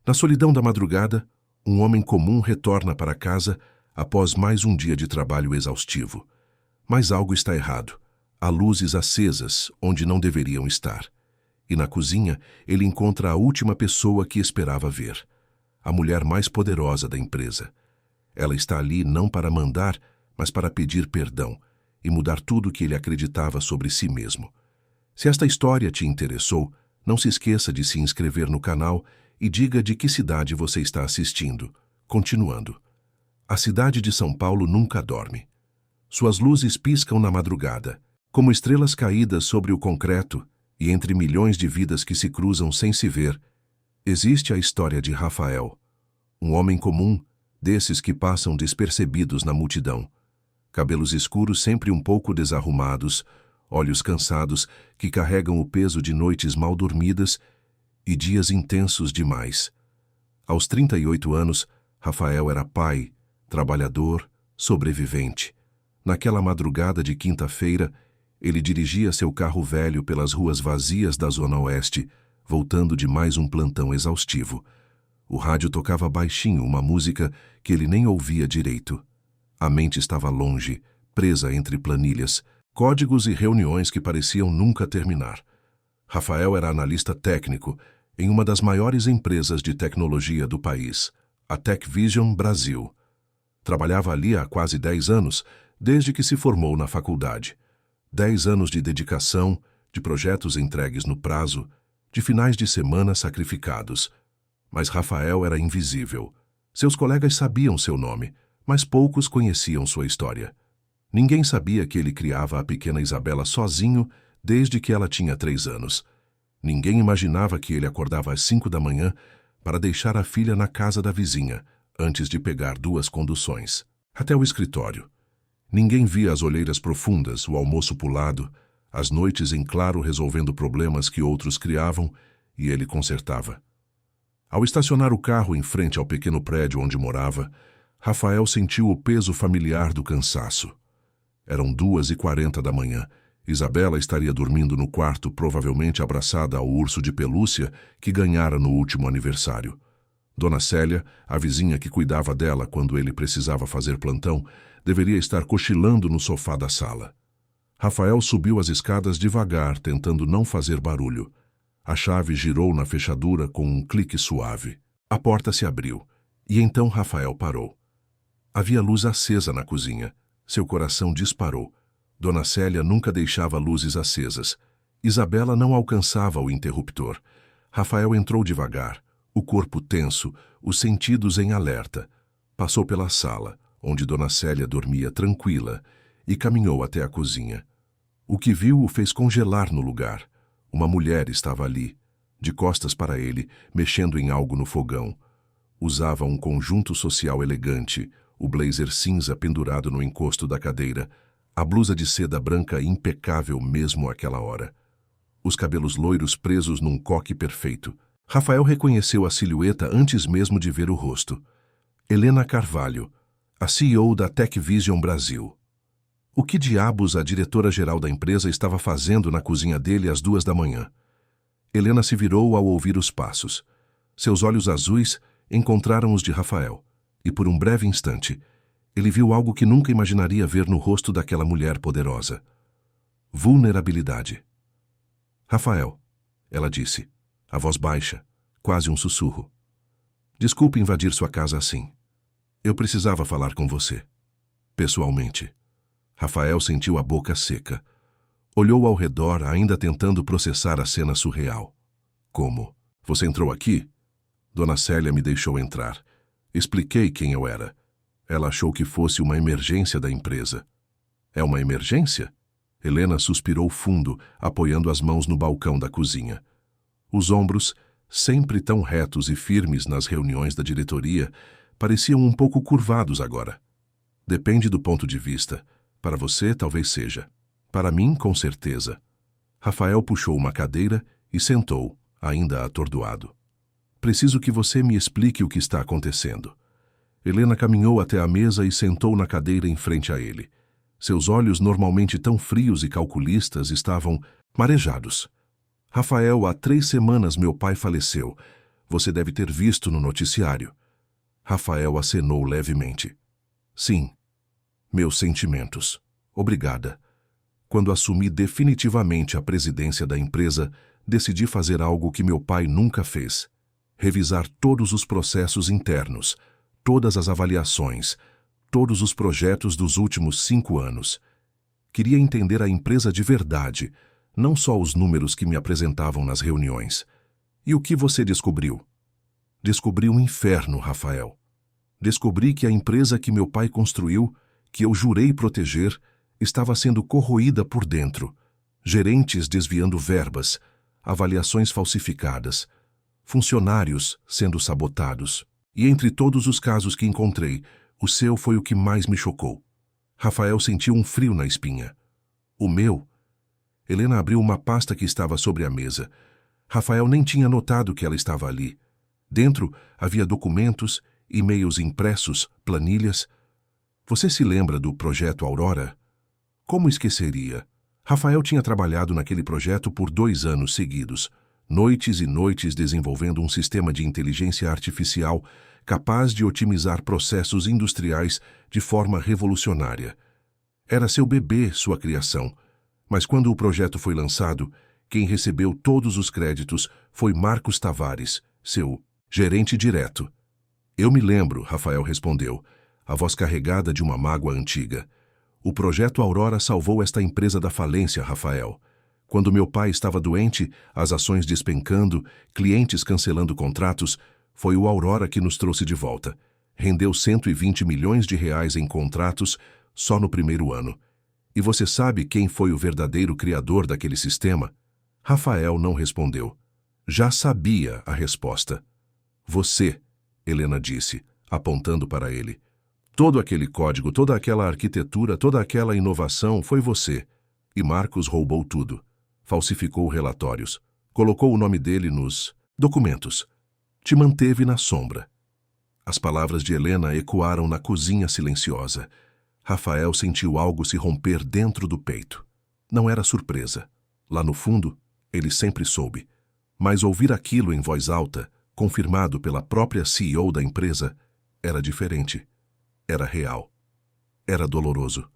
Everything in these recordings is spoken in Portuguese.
Na solidão da madrugada, um homem comum retorna para casa após mais um dia de trabalho exaustivo. Mas algo está errado. Há luzes acesas onde não deveriam estar. E na cozinha, ele encontra a última pessoa que esperava ver. A mulher mais poderosa da empresa. Ela está ali não para mandar, mas para pedir perdão e mudar tudo o que ele acreditava sobre si mesmo. Se esta história te interessou, não se esqueça de se inscrever no canal e diga de que cidade você está assistindo. Continuando. A cidade de São Paulo nunca dorme. Suas luzes piscam na madrugada, como estrelas caídas sobre o concreto, e entre milhões de vidas que se cruzam sem se ver, existe a história de Rafael, um homem comum, desses que passam despercebidos na multidão. Cabelos escuros sempre um pouco desarrumados, olhos cansados que carregam o peso de noites mal dormidas e dias intensos demais. Aos 38 anos, Rafael era pai, trabalhador, sobrevivente. Naquela madrugada de quinta-feira, ele dirigia seu carro velho pelas ruas vazias da Zona Oeste, voltando de mais um plantão exaustivo. O rádio tocava baixinho uma música que ele nem ouvia direito. A mente estava longe, presa entre planilhas, códigos e reuniões que pareciam nunca terminar. Rafael era analista técnico em uma das maiores empresas de tecnologia do país, a TechVision Brasil. Trabalhava ali há quase 10 anos, desde que se formou na faculdade. 10 anos de dedicação, de projetos entregues no prazo, de finais de semana sacrificados. Mas Rafael era invisível. Seus colegas sabiam seu nome, mas poucos conheciam sua história. Ninguém sabia que ele criava a pequena Isabela sozinho desde que ela tinha 3 anos. Ninguém imaginava que ele acordava às 5 da manhã para deixar a filha na casa da vizinha, antes de pegar 2 conduções, até o escritório. Ninguém via as olheiras profundas, o almoço pulado, as noites em claro resolvendo problemas que outros criavam e ele consertava. Ao estacionar o carro em frente ao pequeno prédio onde morava, Rafael sentiu o peso familiar do cansaço. Eram 2h40 da manhã. Isabela estaria dormindo no quarto, provavelmente abraçada ao urso de pelúcia que ganhara no último aniversário. Dona Célia, a vizinha que cuidava dela quando ele precisava fazer plantão, deveria estar cochilando no sofá da sala. Rafael subiu as escadas devagar, tentando não fazer barulho. A chave girou na fechadura com um clique suave. A porta se abriu, e então Rafael parou. Havia luz acesa na cozinha. Seu coração disparou. Dona Célia nunca deixava luzes acesas. Isabela não alcançava o interruptor. Rafael entrou devagar, o corpo tenso, os sentidos em alerta. Passou pela sala, onde Dona Célia dormia tranquila, e caminhou até a cozinha. O que viu o fez congelar no lugar. Uma mulher estava ali, de costas para ele, mexendo em algo no fogão. Usava um conjunto social elegante, o blazer cinza pendurado no encosto da cadeira, a blusa de seda branca impecável mesmo àquela hora. Os cabelos loiros presos num coque perfeito. Rafael reconheceu a silhueta antes mesmo de ver o rosto. Helena Carvalho, a CEO da TechVision Brasil. O que diabos a diretora-geral da empresa estava fazendo na cozinha dele às 2 da manhã? Helena se virou ao ouvir os passos. Seus olhos azuis encontraram os de Rafael, e por um breve instante, ele viu algo que nunca imaginaria ver no rosto daquela mulher poderosa. Vulnerabilidade. Rafael, ela disse, a voz baixa, quase um sussurro. Desculpe invadir sua casa assim. Eu precisava falar com você. Pessoalmente. Rafael sentiu a boca seca. Olhou ao redor, ainda tentando processar a cena surreal. Como? Você entrou aqui? Dona Célia me deixou entrar. Expliquei quem eu era. Ela achou que fosse uma emergência da empresa. É uma emergência? Helena suspirou fundo, apoiando as mãos no balcão da cozinha. Os ombros, sempre tão retos e firmes nas reuniões da diretoria, pareciam um pouco curvados agora. Depende do ponto de vista. Para você, talvez seja. Para mim, com certeza. Rafael puxou uma cadeira e sentou, ainda atordoado. Preciso que você me explique o que está acontecendo. Helena caminhou até a mesa e sentou na cadeira em frente a ele. Seus olhos, normalmente tão frios e calculistas, estavam marejados. Rafael, há 3 semanas meu pai faleceu, Você deve ter visto no noticiário. Rafael acenou levemente. Sim. Meus sentimentos. Obrigada. Quando assumi definitivamente a presidência da empresa, decidi fazer algo que meu pai nunca fez. Revisar todos os processos internos, todas as avaliações, todos os projetos dos últimos 5 anos. Queria entender a empresa de verdade, não só os números que me apresentavam nas reuniões. E o que você descobriu? Descobri um inferno, Rafael. Descobri que a empresa que meu pai construiu, que eu jurei proteger, estava sendo corroída por dentro. Gerentes desviando verbas, avaliações falsificadas, funcionários sendo sabotados. E entre todos os casos que encontrei, o seu foi o que mais me chocou. Rafael sentiu um frio na espinha. O meu? Helena abriu uma pasta que estava sobre a mesa. Rafael nem tinha notado que ela estava ali. Dentro havia documentos, e-mails impressos, planilhas. Você se lembra do projeto Aurora? Como esqueceria? Rafael tinha trabalhado naquele projeto por 2 anos seguidos, noites e noites desenvolvendo um sistema de inteligência artificial capaz de otimizar processos industriais de forma revolucionária. Era seu bebê, sua criação. Mas quando o projeto foi lançado, quem recebeu todos os créditos foi Marcos Tavares, seu gerente direto. Eu me lembro, Rafael respondeu, a voz carregada de uma mágoa antiga. O projeto Aurora salvou esta empresa da falência, Rafael. Quando meu pai estava doente, as ações despencando, clientes cancelando contratos, foi o Aurora que nos trouxe de volta. Rendeu 120 milhões de reais em contratos só no primeiro ano. E você sabe quem foi o verdadeiro criador daquele sistema? Rafael não respondeu. Já sabia a resposta. Você, Helena disse, apontando para ele. Todo aquele código, toda aquela arquitetura, toda aquela inovação foi você. E Marcos roubou tudo. Falsificou relatórios. Colocou o nome dele nos documentos. Te manteve na sombra. As palavras de Helena ecoaram na cozinha silenciosa. Rafael sentiu algo se romper dentro do peito. Não era surpresa. Lá no fundo, ele sempre soube. Mas ouvir aquilo em voz alta, confirmado pela própria CEO da empresa, era diferente. Era real. Era doloroso.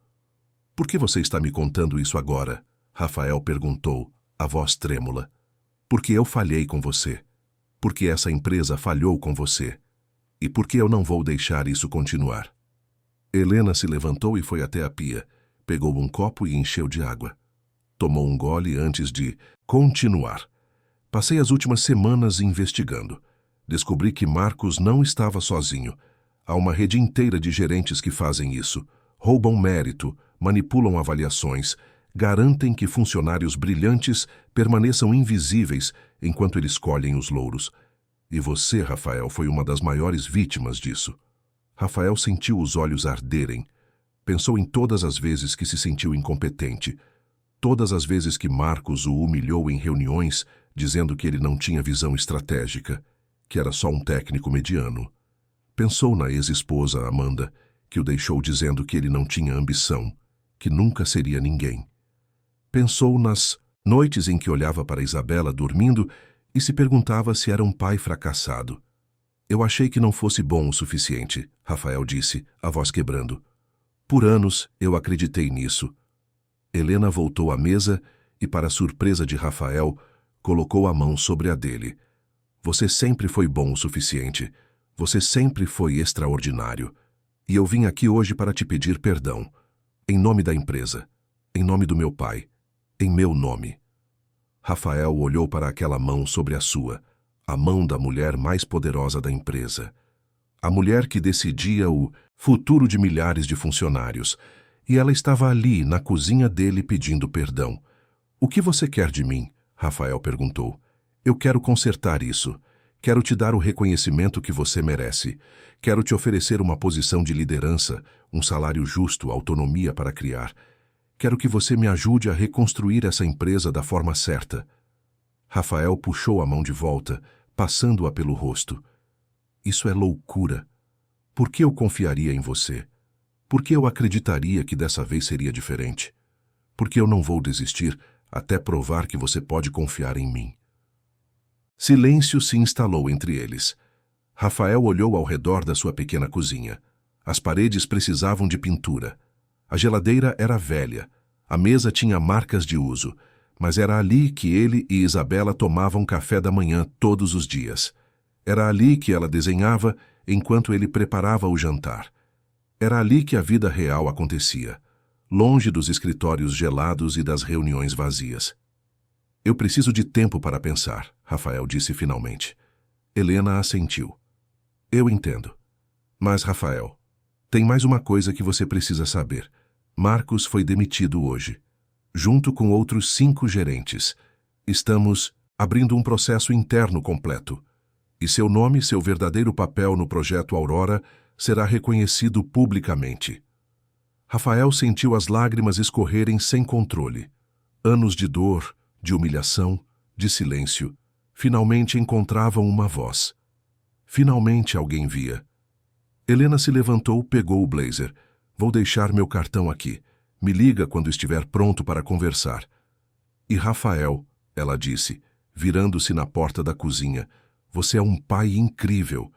Por que você está me contando isso agora? Rafael perguntou, a voz trêmula. Porque eu falhei com você. Porque essa empresa falhou com você. E porque eu não vou deixar isso continuar. Helena se levantou e foi até a pia. Pegou um copo e encheu de água. Tomou um gole antes de continuar. Passei as últimas semanas investigando. Descobri que Marcos não estava sozinho. Há uma rede inteira de gerentes que fazem isso. Roubam mérito, manipulam avaliações, garantem que funcionários brilhantes permaneçam invisíveis enquanto eles colhem os louros. E você, Rafael, foi uma das maiores vítimas disso. Rafael sentiu os olhos arderem. Pensou em todas as vezes que se sentiu incompetente. Todas as vezes que Marcos o humilhou em reuniões, dizendo que ele não tinha visão estratégica, que era só um técnico mediano. Pensou na ex-esposa, Amanda, que o deixou dizendo que ele não tinha ambição, que nunca seria ninguém. Pensou nas noites em que olhava para Isabela dormindo e se perguntava se era um pai fracassado. Eu achei que não fosse bom o suficiente, Rafael disse, a voz quebrando. Por anos eu acreditei nisso. Helena voltou à mesa e, para a surpresa de Rafael, colocou a mão sobre a dele. Você sempre foi bom o suficiente. Você sempre foi extraordinário. E eu vim aqui hoje para te pedir perdão. Em nome da empresa. Em nome do meu pai. Em meu nome. Rafael olhou para aquela mão sobre a sua, a mão da mulher mais poderosa da empresa. A mulher que decidia o futuro de milhares de funcionários. E ela estava ali, na cozinha dele, pedindo perdão. O que você quer de mim? Rafael perguntou. Eu quero consertar isso. Quero te dar o reconhecimento que você merece. Quero te oferecer uma posição de liderança, um salário justo, autonomia para criar. Quero que você me ajude a reconstruir essa empresa da forma certa. Rafael puxou a mão de volta, passando-a pelo rosto. Isso é loucura. Por que eu confiaria em você? Por que eu acreditaria que dessa vez seria diferente? Porque eu não vou desistir até provar que você pode confiar em mim. Silêncio se instalou entre eles. Rafael olhou ao redor da sua pequena cozinha. As paredes precisavam de pintura. A geladeira era velha. A mesa tinha marcas de uso. Mas era ali que ele e Isabela tomavam café da manhã todos os dias. Era ali que ela desenhava enquanto ele preparava o jantar. Era ali que a vida real acontecia, longe dos escritórios gelados e das reuniões vazias. Eu preciso de tempo para pensar, Rafael disse finalmente. Helena assentiu. Eu entendo. Mas, Rafael, tem mais uma coisa que você precisa saber. Marcos foi demitido hoje, junto com outros 5 gerentes. Estamos abrindo um processo interno completo. E seu nome e seu verdadeiro papel no projeto Aurora será reconhecido publicamente. Rafael sentiu as lágrimas escorrerem sem controle. Anos de dor, de humilhação, de silêncio, finalmente encontravam uma voz. Finalmente alguém via. Helena se levantou, pegou o blazer. Vou deixar meu cartão aqui. Me liga quando estiver pronto para conversar. E Rafael, ela disse, virando-se na porta da cozinha, você é um pai incrível.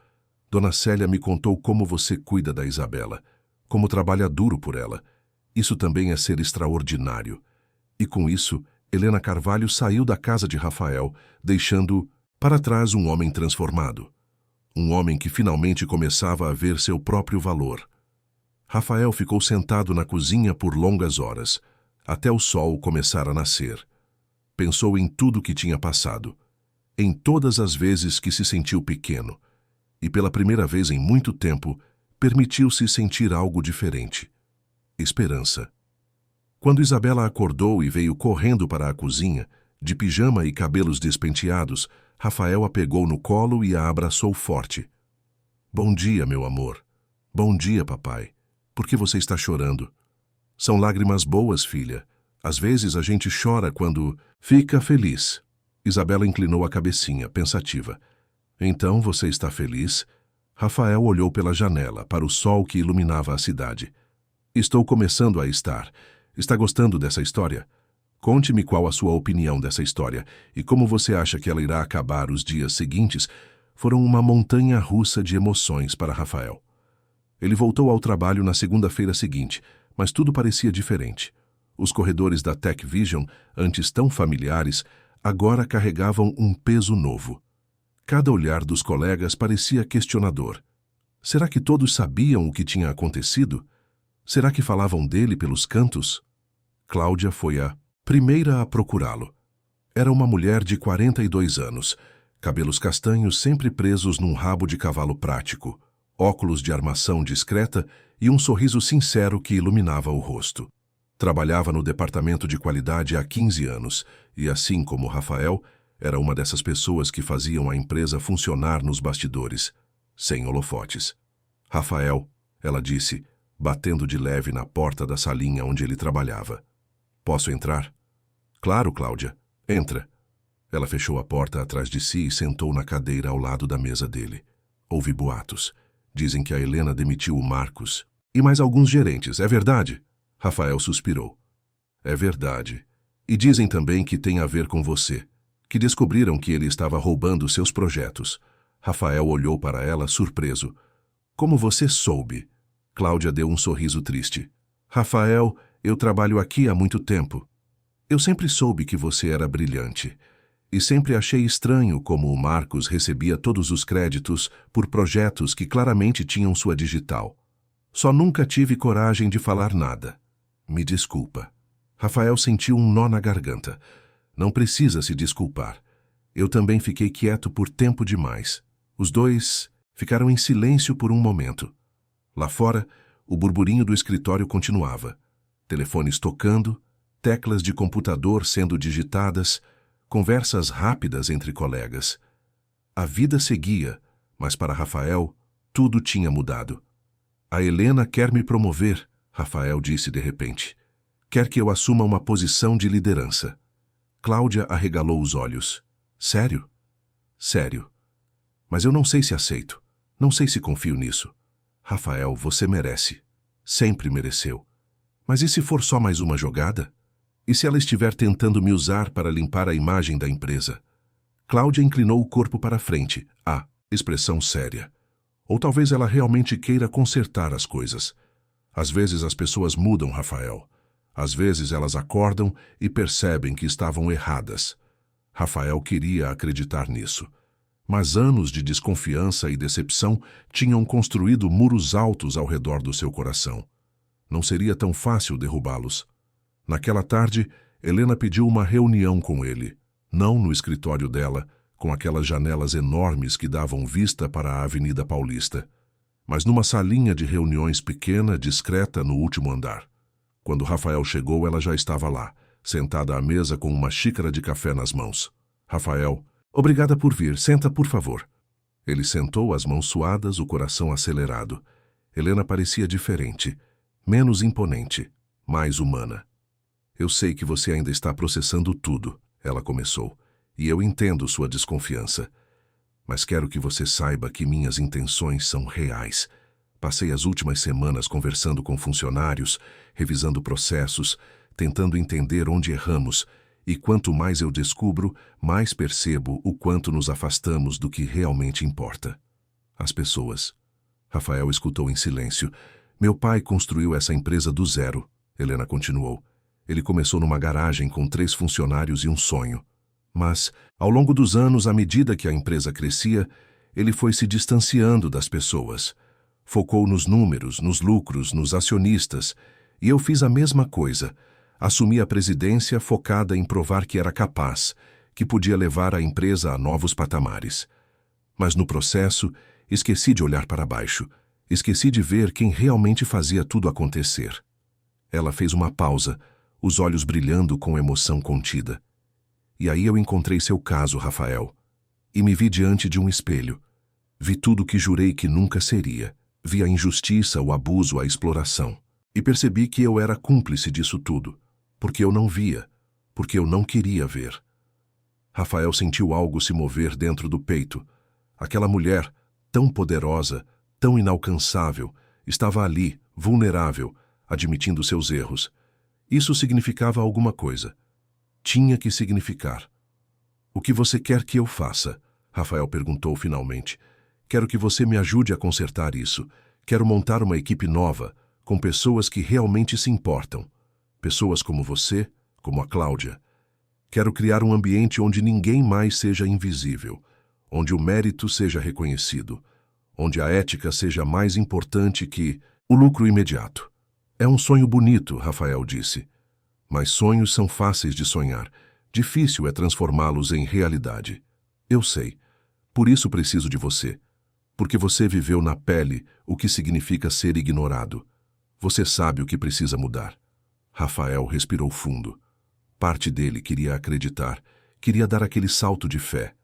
Dona Célia me contou como você cuida da Isabela, como trabalha duro por ela. Isso também é ser extraordinário. E com isso, Helena Carvalho saiu da casa de Rafael, deixando para trás um homem transformado. Um homem que finalmente começava a ver seu próprio valor. Rafael ficou sentado na cozinha por longas horas, até o sol começar a nascer. Pensou em tudo que tinha passado, em todas as vezes que se sentiu pequeno, e pela primeira vez em muito tempo, permitiu-se sentir algo diferente. Esperança. Quando Isabela acordou e veio correndo para a cozinha, de pijama e cabelos despenteados, Rafael a pegou no colo e a abraçou forte. Bom dia, meu amor. Bom dia, papai. Por que você está chorando? São lágrimas boas, filha. Às vezes a gente chora quando fica feliz. Isabela inclinou a cabecinha, pensativa. Então você está feliz? Rafael olhou pela janela, para o sol que iluminava a cidade. Estou começando a estar. Está gostando dessa história? Conte-me qual a sua opinião dessa história e como você acha que ela irá acabar. Os dias seguintes foram uma montanha-russa de emoções para Rafael. Ele voltou ao trabalho na segunda-feira seguinte, mas tudo parecia diferente. Os corredores da Tech Vision, antes tão familiares, agora carregavam um peso novo. Cada olhar dos colegas parecia questionador. Será que todos sabiam o que tinha acontecido? Será que falavam dele pelos cantos? Cláudia foi a primeira a procurá-lo. Era uma mulher de 42 anos, cabelos castanhos sempre presos num rabo de cavalo prático, óculos de armação discreta e um sorriso sincero que iluminava o rosto. Trabalhava no departamento de qualidade há 15 anos e, assim como Rafael, era uma dessas pessoas que faziam a empresa funcionar nos bastidores, sem holofotes. Rafael, ela disse, batendo de leve na porta da salinha onde ele trabalhava. Posso entrar? Claro, Cláudia. Entra. Ela fechou a porta atrás de si e sentou na cadeira ao lado da mesa dele. Houve boatos. Dizem que a Helena demitiu o Marcos. E mais alguns gerentes, é verdade? Rafael suspirou. É verdade. E dizem também que tem a ver com você, que descobriram que ele estava roubando seus projetos. Rafael olhou para ela, surpreso. Como você soube? Cláudia deu um sorriso triste. Rafael, eu trabalho aqui há muito tempo. Eu sempre soube que você era brilhante. E sempre achei estranho como o Marcos recebia todos os créditos por projetos que claramente tinham sua digital. Só nunca tive coragem de falar nada. Me desculpa. Rafael sentiu um nó na garganta. Não precisa se desculpar. Eu também fiquei quieto por tempo demais. Os dois ficaram em silêncio por um momento. Lá fora, o burburinho do escritório continuava. Telefones tocando, teclas de computador sendo digitadas, conversas rápidas entre colegas. A vida seguia, mas para Rafael, tudo tinha mudado. A Helena quer me promover, Rafael disse de repente. Quer que eu assuma uma posição de liderança. Cláudia arregalou os olhos. Sério? Sério. Mas eu não sei se aceito. Não sei se confio nisso. Rafael, você merece. Sempre mereceu. Mas e se for só mais uma jogada? E se ela estiver tentando me usar para limpar a imagem da empresa? Cláudia inclinou o corpo para a frente, a expressão séria. Ou talvez ela realmente queira consertar as coisas. Às vezes as pessoas mudam, Rafael. Às vezes elas acordam e percebem que estavam erradas. Rafael queria acreditar nisso. Mas anos de desconfiança e decepção tinham construído muros altos ao redor do seu coração. Não seria tão fácil derrubá-los. Naquela tarde, Helena pediu uma reunião com ele. Não no escritório dela, com aquelas janelas enormes que davam vista para a Avenida Paulista, mas numa salinha de reuniões pequena, discreta, no último andar. Quando Rafael chegou, ela já estava lá, sentada à mesa com uma xícara de café nas mãos. Rafael: "Obrigada por vir. Senta, por favor." Ele sentou, as mãos suadas, o coração acelerado. Helena parecia diferente, menos imponente, mais humana. "Eu sei que você ainda está processando tudo", ela começou, "e eu entendo sua desconfiança. Mas quero que você saiba que minhas intenções são reais. Passei as últimas semanas conversando com funcionários, revisando processos, tentando entender onde erramos, e quanto mais eu descubro, mais percebo o quanto nos afastamos do que realmente importa. As pessoas." Rafael escutou em silêncio. "Meu pai construiu essa empresa do zero", Helena continuou. "Ele começou numa garagem com 3 funcionários e um sonho. Mas, ao longo dos anos, à medida que a empresa crescia, ele foi se distanciando das pessoas. Focou nos números, nos lucros, nos acionistas, e eu fiz a mesma coisa. Assumi a presidência focada em provar que era capaz, que podia levar a empresa a novos patamares. Mas no processo, esqueci de olhar para baixo, esqueci de ver quem realmente fazia tudo acontecer." Ela fez uma pausa, os olhos brilhando com emoção contida. "E aí eu encontrei seu caso, Rafael, e me vi diante de um espelho. Vi tudo o que jurei que nunca seria. Vi a injustiça, o abuso, a exploração. E percebi que eu era cúmplice disso tudo, porque eu não via, porque eu não queria ver." Rafael sentiu algo se mover dentro do peito. Aquela mulher, tão poderosa, tão inalcançável, estava ali, vulnerável, admitindo seus erros. Isso significava alguma coisa. Tinha que significar. "O que você quer que eu faça?" Rafael perguntou finalmente. "Quero que você me ajude a consertar isso. Quero montar uma equipe nova, com pessoas que realmente se importam. Pessoas como você, como a Cláudia. Quero criar um ambiente onde ninguém mais seja invisível, onde o mérito seja reconhecido, onde a ética seja mais importante que o lucro imediato." "É um sonho bonito", Rafael disse. "Mas sonhos são fáceis de sonhar. Difícil é transformá-los em realidade. Eu sei. Por isso preciso de você. Porque você viveu na pele o que significa ser ignorado. Você sabe o que precisa mudar." Rafael respirou fundo. Parte dele queria acreditar, queria dar aquele salto de fé.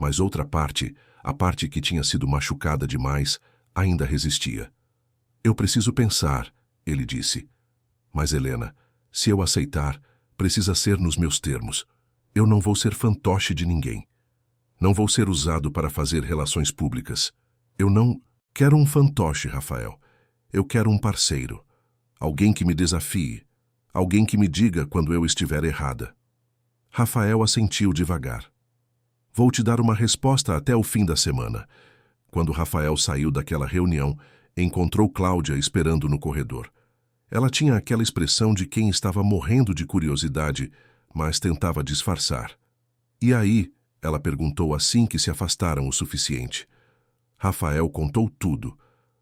Mas outra parte, a parte que tinha sido machucada demais, ainda resistia. "Eu preciso pensar", ele disse. "Mas, Helena, se eu aceitar, precisa ser nos meus termos. Eu não vou ser fantoche de ninguém. Não vou ser usado para fazer relações públicas. Eu não quero um fantoche, Rafael. Eu quero um parceiro. Alguém que me desafie. Alguém que me diga quando eu estiver errada." Rafael assentiu devagar. "Vou te dar uma resposta até o fim da semana." Quando Rafael saiu daquela reunião, encontrou Cláudia esperando no corredor. Ela tinha aquela expressão de quem estava morrendo de curiosidade, mas tentava disfarçar. "E aí?" ela perguntou assim que se afastaram o suficiente. Rafael contou tudo.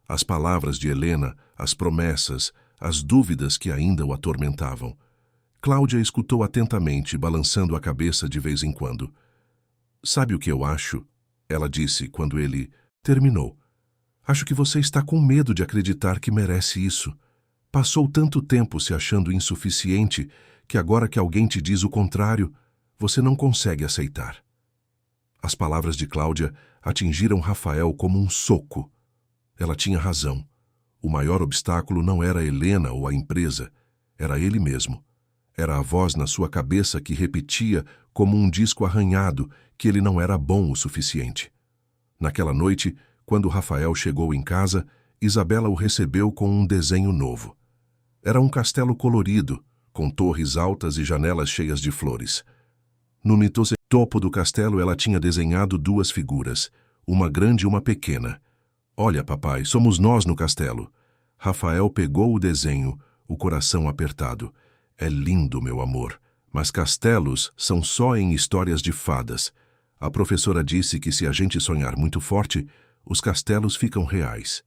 As palavras de Helena, as promessas, as dúvidas que ainda o atormentavam. Cláudia escutou atentamente, balançando a cabeça de vez em quando. "Sabe o que eu acho?" ela disse quando ele terminou. "Acho que você está com medo de acreditar que merece isso. Passou tanto tempo se achando insuficiente que agora que alguém te diz o contrário, você não consegue aceitar." As palavras de Cláudia atingiram Rafael como um soco. Ela tinha razão. O maior obstáculo não era Helena ou a empresa, era ele mesmo. Era a voz na sua cabeça que repetia, como um disco arranhado, que ele não era bom o suficiente. Naquela noite, quando Rafael chegou em casa, Isabela o recebeu com um desenho novo. Era um castelo colorido, com torres altas e janelas cheias de flores. No topo do castelo ela tinha desenhado duas figuras, uma grande e uma pequena. Olha, papai, somos nós no castelo. Rafael pegou o desenho, o coração apertado. É lindo, meu amor, mas castelos são só em histórias de fadas. A professora disse que se a gente sonhar muito forte, os castelos ficam reais.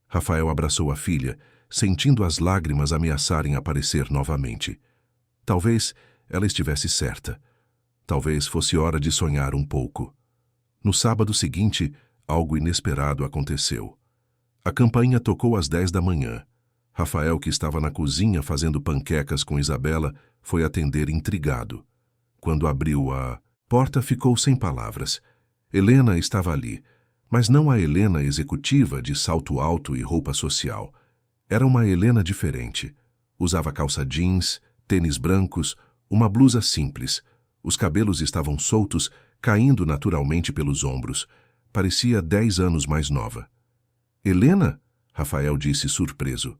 Rafael abraçou a filha, sentindo as lágrimas ameaçarem aparecer novamente. Talvez ela estivesse certa. Talvez fosse hora de sonhar um pouco. No sábado seguinte, algo inesperado aconteceu. A campainha tocou às 10 da manhã. Rafael, que estava na cozinha fazendo panquecas com Isabela, foi atender intrigado. Quando abriu a porta, ficou sem palavras. Helena estava ali, mas não a Helena executiva de salto alto e roupa social. Era uma Helena diferente. Usava calça jeans, tênis brancos, uma blusa simples. Os cabelos estavam soltos, caindo naturalmente pelos ombros. Parecia 10 anos mais nova. Helena? Rafael disse surpreso.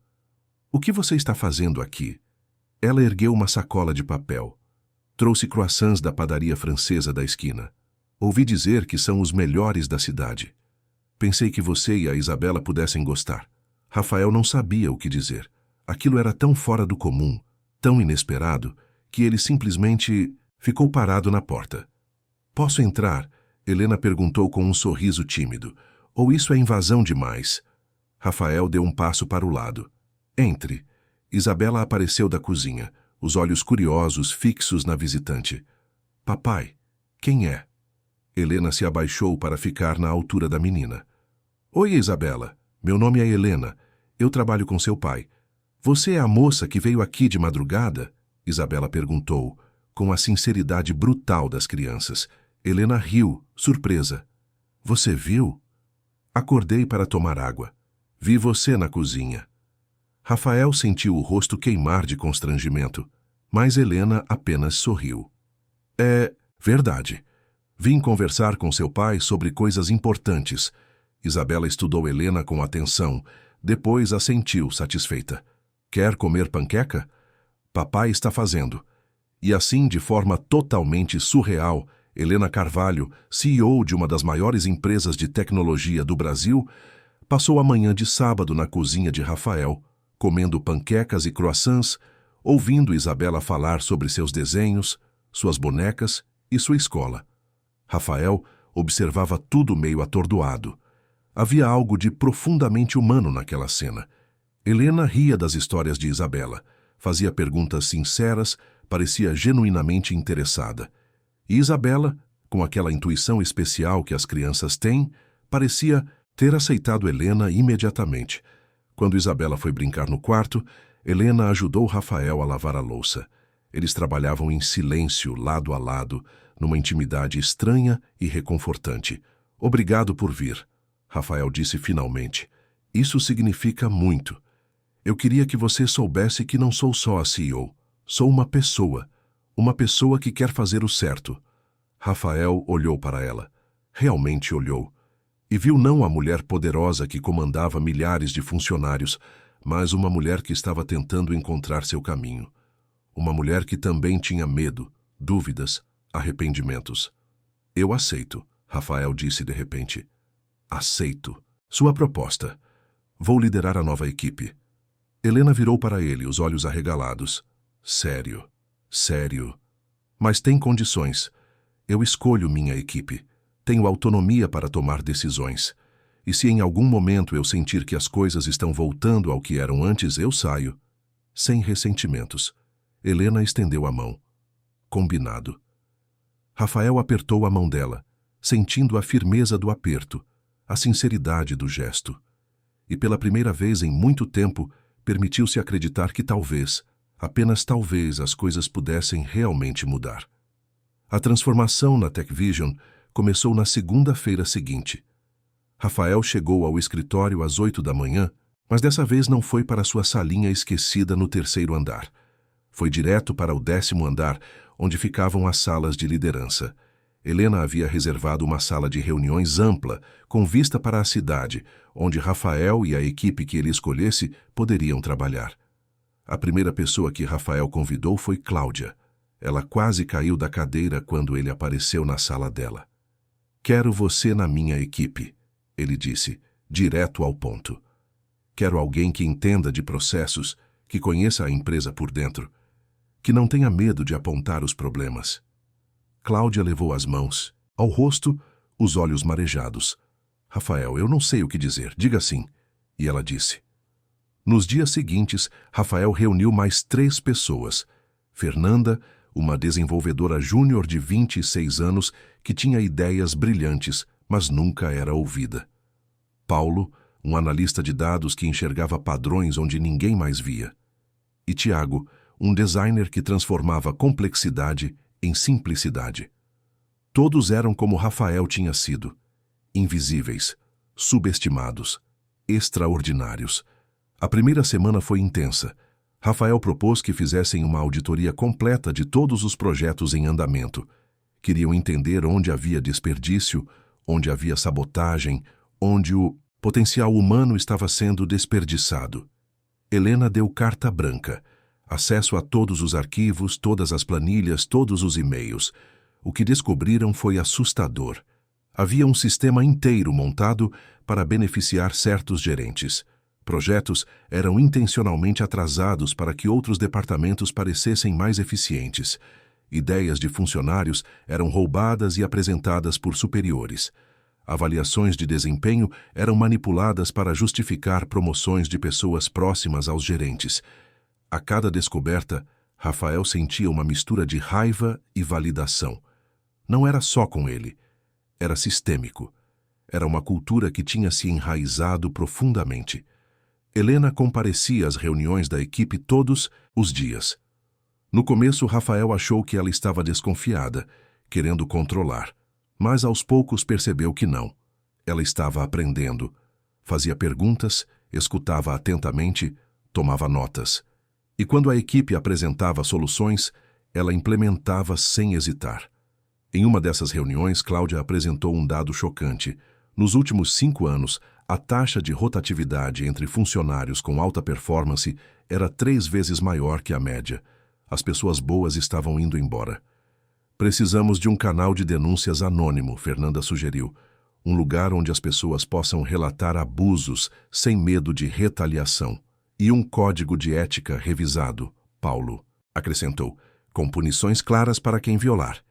O que você está fazendo aqui? Ela ergueu uma sacola de papel. Trouxe croissants da padaria francesa da esquina. Ouvi dizer que são os melhores da cidade. Pensei que você e a Isabela pudessem gostar. Rafael não sabia o que dizer. Aquilo era tão fora do comum, tão inesperado, que ele simplesmente ficou parado na porta. Posso entrar? Helena perguntou com um sorriso tímido. Ou isso é invasão demais? Rafael deu um passo para o lado. Entre. Isabela apareceu da cozinha, os olhos curiosos fixos na visitante. Papai, quem é? Helena se abaixou para ficar na altura da menina. Oi, Isabela. Meu nome é Helena. Eu trabalho com seu pai. Você é a moça que veio aqui de madrugada? Isabela perguntou, com a sinceridade brutal das crianças. Helena riu, surpresa. Você viu? Acordei para tomar água. Vi você na cozinha. Rafael sentiu o rosto queimar de constrangimento, mas Helena apenas sorriu. É verdade. Vim conversar com seu pai sobre coisas importantes. Isabela estudou Helena com atenção, depois assentiu, satisfeita. Quer comer panqueca? Papai está fazendo. E assim, de forma totalmente surreal, Helena Carvalho, CEO de uma das maiores empresas de tecnologia do Brasil, passou a manhã de sábado na cozinha de Rafael, comendo panquecas e croissants, ouvindo Isabela falar sobre seus desenhos, suas bonecas e sua escola. Rafael observava tudo meio atordoado. Havia algo de profundamente humano naquela cena. Helena ria das histórias de Isabela, fazia perguntas sinceras, parecia genuinamente interessada. E Isabela, com aquela intuição especial que as crianças têm, parecia ter aceitado Helena imediatamente. Quando Isabela foi brincar no quarto, Helena ajudou Rafael a lavar a louça. Eles trabalhavam em silêncio, lado a lado, numa intimidade estranha e reconfortante. Obrigado por vir, Rafael disse finalmente. Isso significa muito. Eu queria que você soubesse que não sou só a CEO. Sou uma pessoa que quer fazer o certo. Rafael olhou para ela. Realmente olhou. E viu não a mulher poderosa que comandava milhares de funcionários, mas uma mulher que estava tentando encontrar seu caminho. Uma mulher que também tinha medo, dúvidas, arrependimentos. Eu aceito, Rafael disse de repente. Aceito. Sua proposta. Vou liderar a nova equipe. Helena virou para ele, os olhos arregalados. Sério, sério. Mas tem condições. Eu escolho minha equipe. Tenho autonomia para tomar decisões. E se em algum momento eu sentir que as coisas estão voltando ao que eram antes, eu saio. Sem ressentimentos. Helena estendeu a mão. Combinado. Rafael apertou a mão dela, sentindo a firmeza do aperto, a sinceridade do gesto. E pela primeira vez em muito tempo, permitiu-se acreditar que talvez, apenas talvez, as coisas pudessem realmente mudar. A transformação na TechVision começou na segunda-feira seguinte. Rafael chegou ao escritório às 8 da manhã, mas dessa vez não foi para sua salinha esquecida no 3º andar. Foi direto para o 10º andar, onde ficavam as salas de liderança. Helena havia reservado uma sala de reuniões ampla, com vista para a cidade, onde Rafael e a equipe que ele escolhesse poderiam trabalhar. A primeira pessoa que Rafael convidou foi Cláudia. Ela quase caiu da cadeira quando ele apareceu na sala dela. Quero você na minha equipe, ele disse, direto ao ponto. Quero alguém que entenda de processos, que conheça a empresa por dentro, que não tenha medo de apontar os problemas. Cláudia levou as mãos, ao rosto, os olhos marejados. Rafael, eu não sei o que dizer, diga sim. E ela disse. Nos dias seguintes, Rafael reuniu mais 3 pessoas. Fernanda, uma desenvolvedora júnior de 26 anos que tinha ideias brilhantes, mas nunca era ouvida. Paulo, um analista de dados que enxergava padrões onde ninguém mais via. E Tiago, um designer que transformava complexidade em simplicidade. Todos eram como Rafael tinha sido, invisíveis, subestimados, extraordinários. A primeira semana foi intensa. Rafael propôs que fizessem uma auditoria completa de todos os projetos em andamento. Queriam entender onde havia desperdício, onde havia sabotagem, onde o potencial humano estava sendo desperdiçado. Helena deu carta branca, acesso a todos os arquivos, todas as planilhas, todos os e-mails. O que descobriram foi assustador. Havia um sistema inteiro montado para beneficiar certos gerentes. Projetos eram intencionalmente atrasados para que outros departamentos parecessem mais eficientes. Ideias de funcionários eram roubadas e apresentadas por superiores. Avaliações de desempenho eram manipuladas para justificar promoções de pessoas próximas aos gerentes. A cada descoberta, Rafael sentia uma mistura de raiva e validação. Não era só com ele. Era sistêmico. Era uma cultura que tinha se enraizado profundamente. Helena comparecia às reuniões da equipe todos os dias. No começo, Rafael achou que ela estava desconfiada, querendo controlar, mas aos poucos percebeu que não. Ela estava aprendendo. Fazia perguntas, escutava atentamente, tomava notas. E quando a equipe apresentava soluções, ela implementava sem hesitar. Em uma dessas reuniões, Cláudia apresentou um dado chocante. Nos últimos 5 anos, a taxa de rotatividade entre funcionários com alta performance era 3 vezes maior que a média. As pessoas boas estavam indo embora. Precisamos de um canal de denúncias anônimo, Fernanda sugeriu. Um lugar onde as pessoas possam relatar abusos sem medo de retaliação. E um código de ética revisado, Paulo acrescentou, com punições claras para quem violar.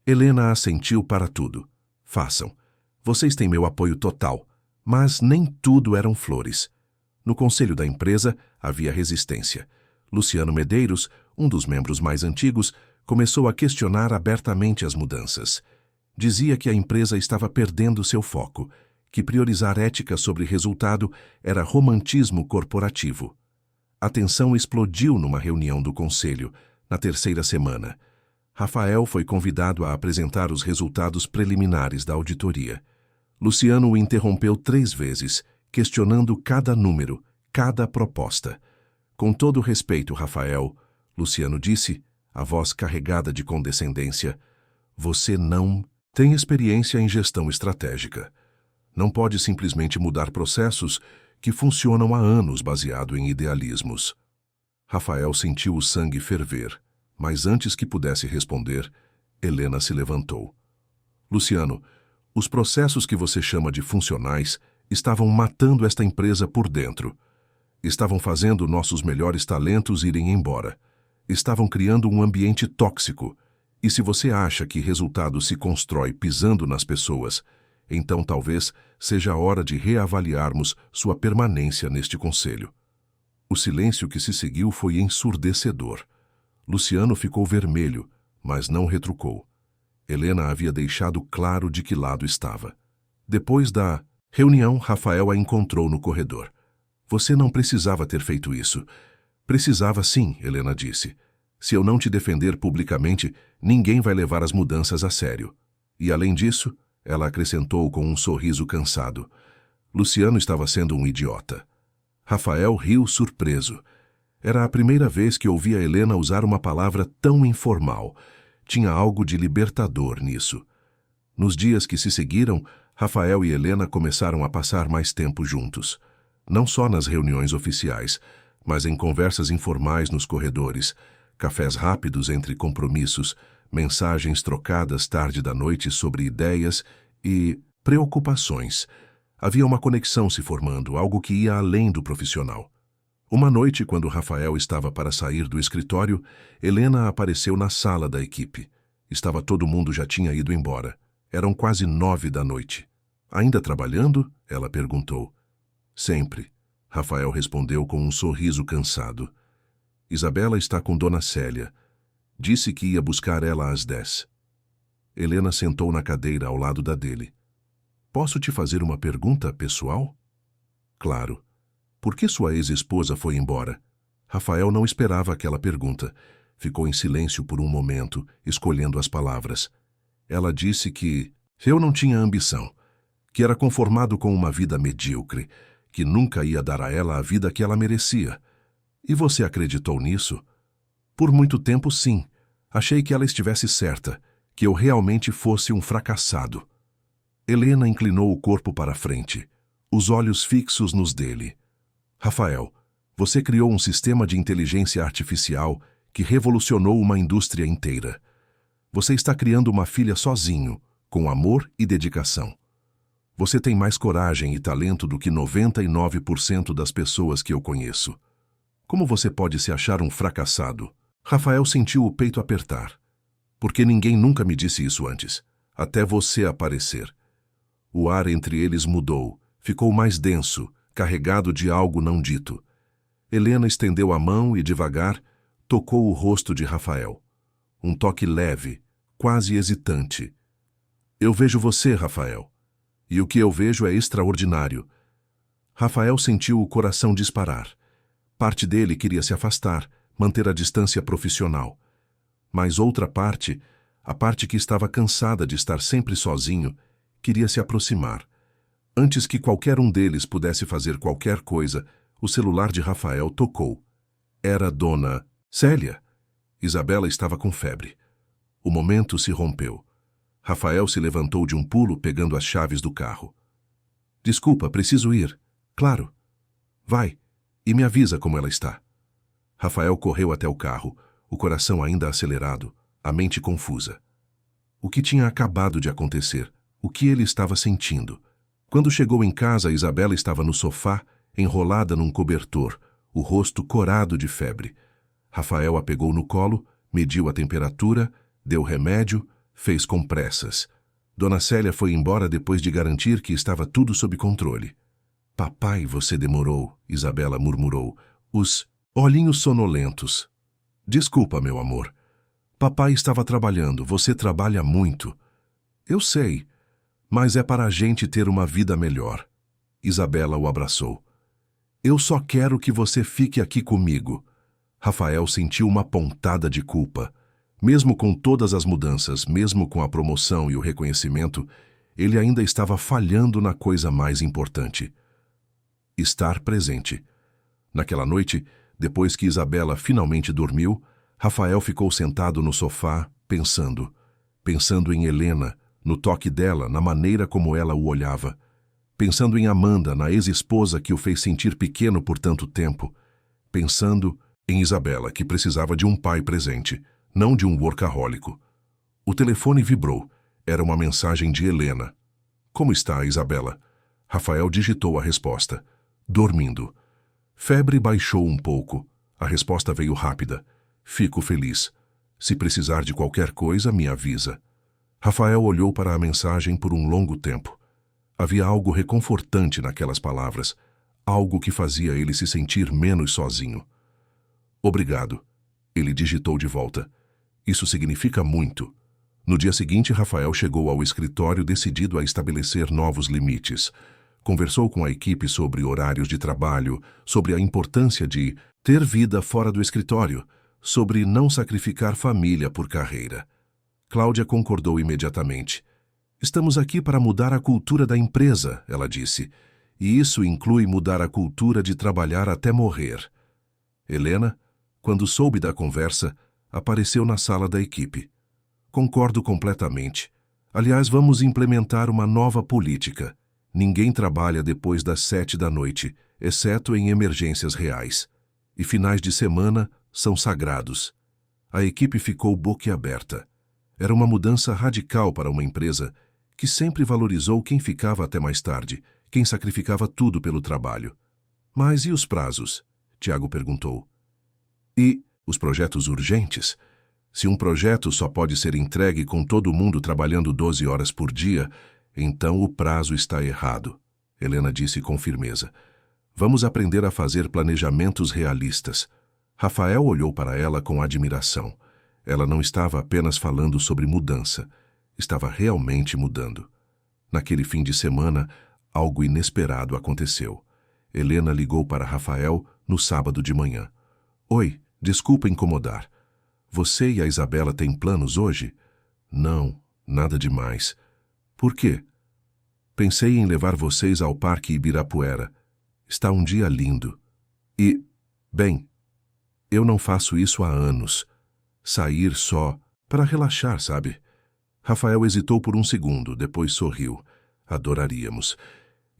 Helena assentiu para tudo. Façam. Vocês têm meu apoio total. Mas nem tudo eram flores. No conselho da empresa havia resistência. Luciano Medeiros, um dos membros mais antigos, começou a questionar abertamente as mudanças. Dizia que a empresa estava perdendo seu foco, que priorizar ética sobre resultado era romantismo corporativo. A tensão explodiu numa reunião do conselho, na 3ª semana. Rafael foi convidado a apresentar os resultados preliminares da auditoria. Luciano o interrompeu 3 vezes, questionando cada número, cada proposta. Com todo respeito, Rafael, Luciano disse, a voz carregada de condescendência, você não tem experiência em gestão estratégica. Não pode simplesmente mudar processos que funcionam há anos baseado em idealismos. Rafael sentiu o sangue ferver, mas antes que pudesse responder, Helena se levantou. Luciano, os processos que você chama de funcionais estavam matando esta empresa por dentro. Estavam fazendo nossos melhores talentos irem embora. Estavam criando um ambiente tóxico. E se você acha que resultado se constrói pisando nas pessoas, então talvez seja a hora de reavaliarmos sua permanência neste conselho. O silêncio que se seguiu foi ensurdecedor. Luciano ficou vermelho, mas não retrucou. Helena havia deixado claro de que lado estava. Depois da reunião, Rafael a encontrou no corredor. Você não precisava ter feito isso. Precisava sim, Helena disse. Se eu não te defender publicamente, ninguém vai levar as mudanças a sério. E além disso, ela acrescentou com um sorriso cansado, Luciano estava sendo um idiota. Rafael riu surpreso. Era a primeira vez que ouvia Helena usar uma palavra tão informal. Tinha algo de libertador nisso. Nos dias que se seguiram, Rafael e Helena começaram a passar mais tempo juntos. Não só nas reuniões oficiais, mas em conversas informais nos corredores. Cafés rápidos entre compromissos, mensagens trocadas tarde da noite sobre ideias e preocupações. Havia uma conexão se formando, algo que ia além do profissional. Uma noite, quando Rafael estava para sair do escritório, Helena apareceu na sala da equipe. Todo mundo já tinha ido embora. Eram quase 9 da noite. Ainda trabalhando? Ela perguntou. Sempre. Rafael respondeu com um sorriso cansado. Isabela está com Dona Célia. Disse que ia buscar ela às 10. Helena sentou na cadeira ao lado da dele. Posso te fazer uma pergunta pessoal? Claro. Por que sua ex-esposa foi embora? Rafael não esperava aquela pergunta. Ficou em silêncio por um momento, escolhendo as palavras. Ela disse que eu não tinha ambição, que era conformado com uma vida medíocre, que nunca ia dar a ela a vida que ela merecia. E você acreditou nisso? Por muito tempo, sim. Achei que ela estivesse certa, que eu realmente fosse um fracassado. Helena inclinou o corpo para a frente, os olhos fixos nos dele. Rafael, você criou um sistema de inteligência artificial que revolucionou uma indústria inteira. Você está criando uma filha sozinho, com amor e dedicação. Você tem mais coragem e talento do que 99% das pessoas que eu conheço. Como você pode se achar um fracassado? Rafael sentiu o peito apertar. Porque ninguém nunca me disse isso antes, até você aparecer. O ar entre eles mudou, ficou mais denso, carregado de algo não dito. Helena estendeu a mão e, devagar, tocou o rosto de Rafael. Um toque leve, quase hesitante. Eu vejo você, Rafael. E o que eu vejo é extraordinário. Rafael sentiu o coração disparar. Parte dele queria se afastar, manter a distância profissional. Mas outra parte, a parte que estava cansada de estar sempre sozinho, queria se aproximar. Antes que qualquer um deles pudesse fazer qualquer coisa, o celular de Rafael tocou. Era Dona Célia. Isabela estava com febre. O momento se rompeu. Rafael se levantou de um pulo, pegando as chaves do carro. Desculpa, preciso ir. Claro. Vai. E me avisa como ela está. Rafael correu até o carro, o coração ainda acelerado, a mente confusa. O que tinha acabado de acontecer? O que ele estava sentindo? Quando chegou em casa, Isabela estava no sofá, enrolada num cobertor, o rosto corado de febre. Rafael a pegou no colo, mediu a temperatura, deu remédio, fez compressas. Dona Célia foi embora depois de garantir que estava tudo sob controle. Papai, você demorou, Isabela murmurou, os olhinhos sonolentos. Desculpa, meu amor. Papai estava trabalhando, você trabalha muito. Eu sei, mas é para a gente ter uma vida melhor. Isabela o abraçou. Eu só quero que você fique aqui comigo. Rafael sentiu uma pontada de culpa. Mesmo com todas as mudanças, mesmo com a promoção e o reconhecimento, ele ainda estava falhando na coisa mais importante. Estar presente. Naquela noite, depois que Isabela finalmente dormiu, Rafael ficou sentado no sofá, pensando em Helena, no toque dela, na maneira como ela o olhava, pensando em Amanda, na ex-esposa que o fez sentir pequeno por tanto tempo, pensando em Isabela, que precisava de um pai presente, não de um workahólico. O telefone vibrou. Era uma mensagem de Helena. Como está, Isabela? Rafael digitou a resposta. Dormindo. Febre baixou um pouco. A resposta veio rápida. Fico feliz. Se precisar de qualquer coisa, me avisa. Rafael olhou para a mensagem por um longo tempo. Havia algo reconfortante naquelas palavras, algo que fazia ele se sentir menos sozinho. Obrigado. Ele digitou de volta. Isso significa muito. No dia seguinte, Rafael chegou ao escritório decidido a estabelecer novos limites. Conversou com a equipe sobre horários de trabalho, sobre a importância de ter vida fora do escritório, sobre não sacrificar família por carreira. Cláudia concordou imediatamente. Estamos aqui para mudar a cultura da empresa, ela disse, e isso inclui mudar a cultura de trabalhar até morrer. Helena, quando soube da conversa, apareceu na sala da equipe. Concordo completamente. Aliás, vamos implementar uma nova política. Ninguém trabalha depois das 7 da noite, exceto em emergências reais. E finais de semana são sagrados. A equipe ficou boquiaberta. Era uma mudança radical para uma empresa que sempre valorizou quem ficava até mais tarde, quem sacrificava tudo pelo trabalho. Mas e os prazos? Tiago perguntou. E os projetos urgentes? Se um projeto só pode ser entregue com todo mundo trabalhando 12 horas por dia, então o prazo está errado, Helena disse com firmeza. Vamos aprender a fazer planejamentos realistas. Rafael olhou para ela com admiração. Ela não estava apenas falando sobre mudança, estava realmente mudando. Naquele fim de semana, algo inesperado aconteceu. Helena ligou para Rafael no sábado de manhã. Oi, desculpa incomodar. Você e a Isabela têm planos hoje? Não, nada demais. Por quê? Pensei em levar vocês ao Parque Ibirapuera. Está um dia lindo. E, bem, eu não faço isso há anos. Sair só, para relaxar, sabe? Rafael hesitou por um segundo, depois sorriu. Adoraríamos.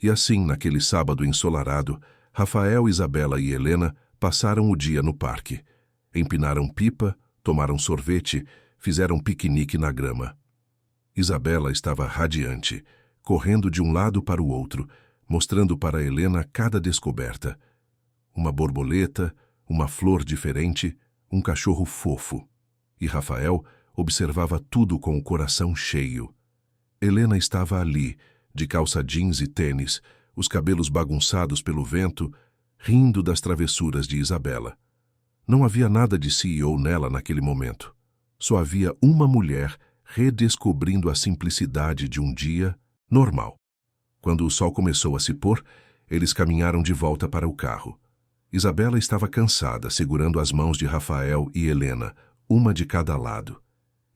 E assim, naquele sábado ensolarado, Rafael, Isabela e Helena passaram o dia no parque. Empinaram pipa, tomaram sorvete, fizeram piquenique na grama. Isabela estava radiante, correndo de um lado para o outro, mostrando para Helena cada descoberta. Uma borboleta, uma flor diferente, um cachorro fofo. E Rafael observava tudo com o coração cheio. Helena estava ali, de calça jeans e tênis, os cabelos bagunçados pelo vento, rindo das travessuras de Isabela. Não havia nada de CEO nela naquele momento. Só havia uma mulher redescobrindo a simplicidade de um dia normal. Quando o sol começou a se pôr, eles caminharam de volta para o carro. Isabela estava cansada, segurando as mãos de Rafael e Helena, uma de cada lado.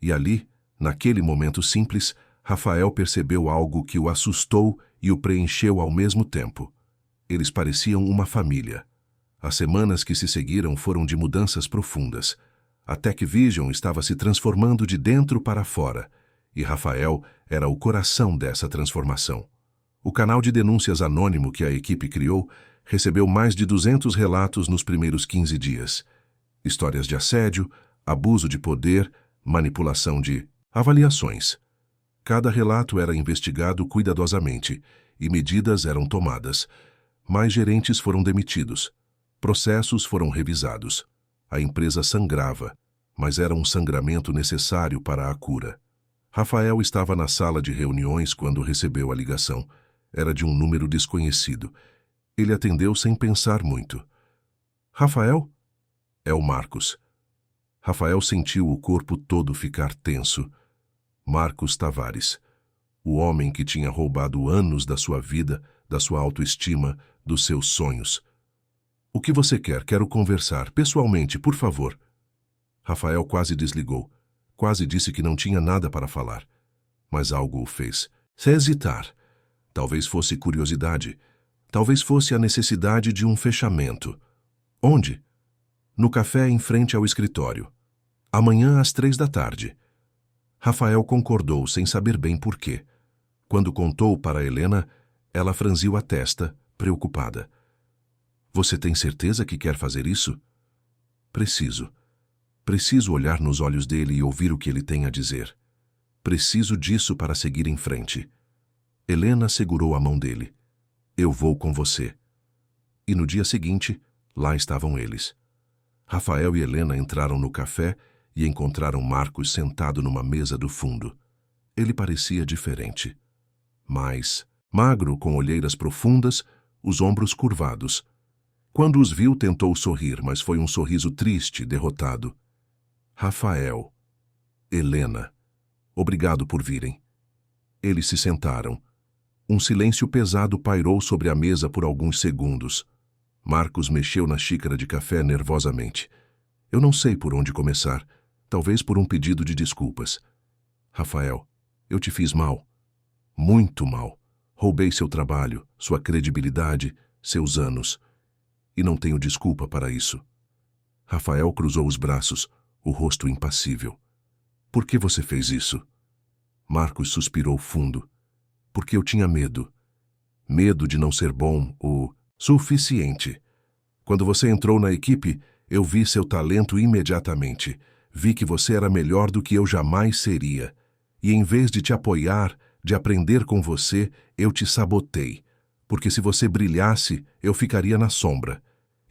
E ali, naquele momento simples, Rafael percebeu algo que o assustou e o preencheu ao mesmo tempo. Eles pareciam uma família. As semanas que se seguiram foram de mudanças profundas. A Tech Vision estava se transformando de dentro para fora, e Rafael era o coração dessa transformação. O canal de denúncias anônimo que a equipe criou recebeu mais de 200 relatos nos primeiros 15 dias. Histórias de assédio, abuso de poder, manipulação de avaliações. Cada relato era investigado cuidadosamente e medidas eram tomadas. Mais gerentes foram demitidos. Processos foram revisados. A empresa sangrava, mas era um sangramento necessário para a cura. Rafael estava na sala de reuniões quando recebeu a ligação. Era de um número desconhecido. Ele atendeu sem pensar muito. Rafael? É o Marcos. Rafael sentiu o corpo todo ficar tenso. Marcos Tavares. O homem que tinha roubado anos da sua vida, da sua autoestima, dos seus sonhos. O que você quer? Quero conversar, pessoalmente, por favor. Rafael quase desligou. Quase disse que não tinha nada para falar. Mas algo o fez. Se hesitar. Talvez fosse curiosidade. Talvez fosse a necessidade de um fechamento. Onde? No café em frente ao escritório. Amanhã às 3 da tarde. Rafael concordou sem saber bem por quê. Quando contou para Helena, ela franziu a testa, preocupada. Você tem certeza que quer fazer isso? Preciso. Preciso olhar nos olhos dele e ouvir o que ele tem a dizer. Preciso disso para seguir em frente. Helena segurou a mão dele. Eu vou com você. E no dia seguinte, lá estavam eles. Rafael e Helena entraram no café e encontraram Marcos sentado numa mesa do fundo. Ele parecia diferente. Mais magro, com olheiras profundas, os ombros curvados. Quando os viu, tentou sorrir, mas foi um sorriso triste, derrotado. Rafael. Helena. Obrigado por virem. Eles se sentaram. Um silêncio pesado pairou sobre a mesa por alguns segundos. Marcos mexeu na xícara de café nervosamente. Eu não sei por onde começar. Talvez por um pedido de desculpas. Rafael, eu te fiz mal. Muito mal. Roubei seu trabalho, sua credibilidade, seus anos. E não tenho desculpa para isso. Rafael cruzou os braços, o rosto impassível. Por que você fez isso? Marcos suspirou fundo. Porque eu tinha medo. Medo de não ser bom o suficiente. Quando você entrou na equipe, eu vi seu talento imediatamente. Vi que você era melhor do que eu jamais seria. E em vez de te apoiar, de aprender com você, eu te sabotei. Porque se você brilhasse, eu ficaria na sombra.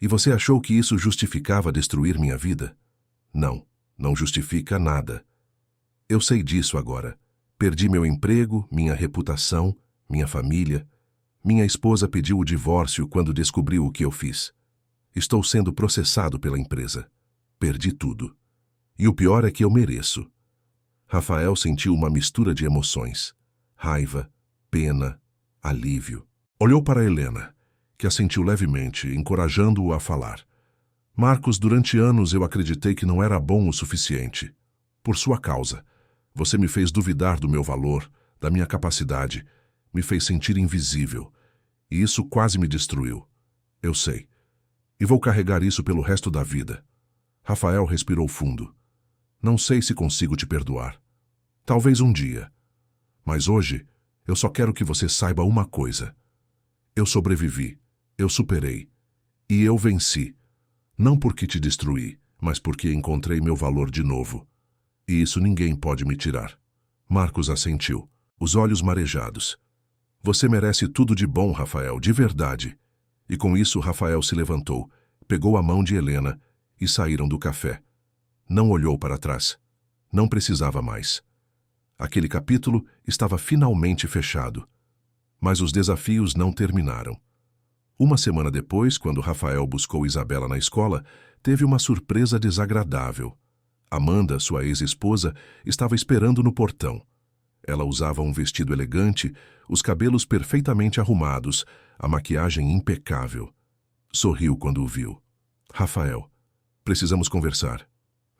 E você achou que isso justificava destruir minha vida? Não, não justifica nada. Eu sei disso agora. Perdi meu emprego, minha reputação, minha família. Minha esposa pediu o divórcio quando descobriu o que eu fiz. Estou sendo processado pela empresa. Perdi tudo. E o pior é que eu mereço. Rafael sentiu uma mistura de emoções. Raiva, pena, alívio. Olhou para Helena, que assentiu levemente, encorajando-o a falar. Marcos, durante anos eu acreditei que não era bom o suficiente. Por sua causa. Você me fez duvidar do meu valor, da minha capacidade, me fez sentir invisível. E isso quase me destruiu. Eu sei. E vou carregar isso pelo resto da vida. Rafael respirou fundo. Não sei se consigo te perdoar. Talvez um dia. Mas hoje, eu só quero que você saiba uma coisa. Eu sobrevivi, eu superei. E eu venci. Não porque te destruí, mas porque encontrei meu valor de novo. E isso ninguém pode me tirar. Marcos assentiu, os olhos marejados. Você merece tudo de bom, Rafael, de verdade. E com isso, Rafael se levantou, pegou a mão de Helena e saíram do café. Não olhou para trás. Não precisava mais. Aquele capítulo estava finalmente fechado. Mas os desafios não terminaram. Uma semana depois, quando Rafael buscou Isabela na escola, teve uma surpresa desagradável. Amanda, sua ex-esposa, estava esperando no portão. Ela usava um vestido elegante, os cabelos perfeitamente arrumados, a maquiagem impecável. Sorriu quando o viu. Rafael, precisamos conversar.